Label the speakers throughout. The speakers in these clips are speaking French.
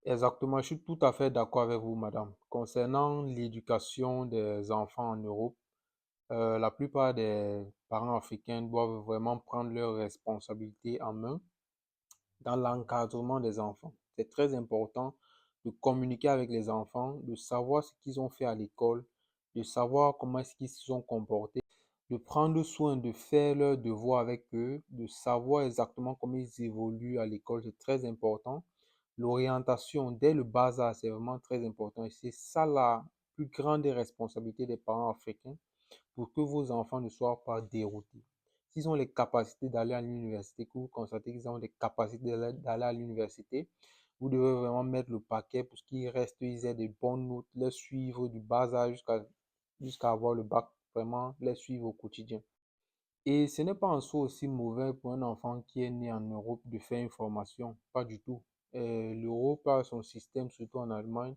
Speaker 1: Exactement, je suis tout à fait d'accord avec vous, madame. Concernant l'éducation des enfants en Europe, la plupart des parents africains doivent vraiment prendre leurs responsabilités en main dans l'encadrement des enfants. C'est très important de communiquer avec les enfants, de savoir ce qu'ils ont fait à l'école, de savoir comment est-ce qu'ils se sont comportés, de prendre soin de faire leurs devoirs avec eux, de savoir exactement comment ils évoluent à l'école. C'est très important. L'orientation dès le bas âge, c'est vraiment très important. Et c'est ça la plus grande responsabilité des parents africains pour que vos enfants ne soient pas déroutés. S'ils ont les capacités d'aller à l'université, que vous constatez qu'ils ont les capacités d'aller à l'université, vous devez vraiment mettre le paquet pour qu'ils restent, ils aient des bonnes notes, les suivre du bas âge jusqu'à avoir le bac, vraiment les suivre au quotidien. Et ce n'est pas en soi aussi mauvais pour un enfant qui est né en Europe de faire une formation, pas du tout. L'Europe a son système, surtout en Allemagne,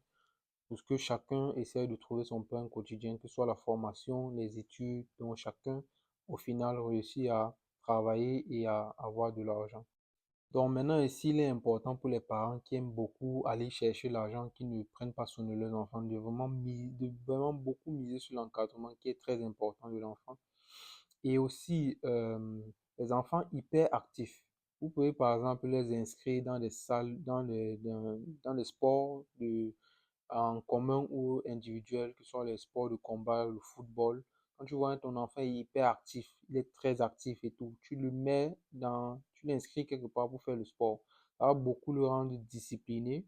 Speaker 1: parce que chacun essaie de trouver son pain quotidien, que ce soit la formation, les études, donc chacun, au final, réussit à travailler et à avoir de l'argent. Donc maintenant, ici, il est important pour les parents qui aiment beaucoup aller chercher l'argent, qui ne prennent pas soin de leurs enfants, de vraiment beaucoup miser sur l'encadrement qui est très important de l'enfant. Et aussi, les enfants hyperactifs. Vous pouvez par exemple les inscrire dans des salles, dans les sports en commun ou individuel, que ce soit les sports de combat, le football. Quand tu vois ton enfant est hyper actif, il est très actif et tout, tu l'inscris quelque part pour faire le sport. Ça va beaucoup le rendre discipliné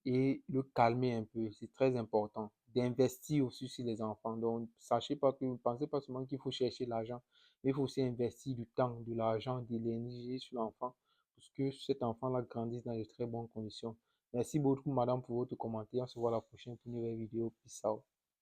Speaker 1: et le calmer un peu. C'est très important d'investir aussi sur les enfants. Donc, sachez pas que, pensez pas seulement qu'il faut chercher l'argent, mais il faut aussi investir du temps, de l'argent, de l'énergie sur l'enfant pour que cet enfant-là grandisse dans de très bonnes conditions. Merci beaucoup, madame, pour votre commentaire. On se voit la prochaine pour une nouvelle vidéo. Peace out.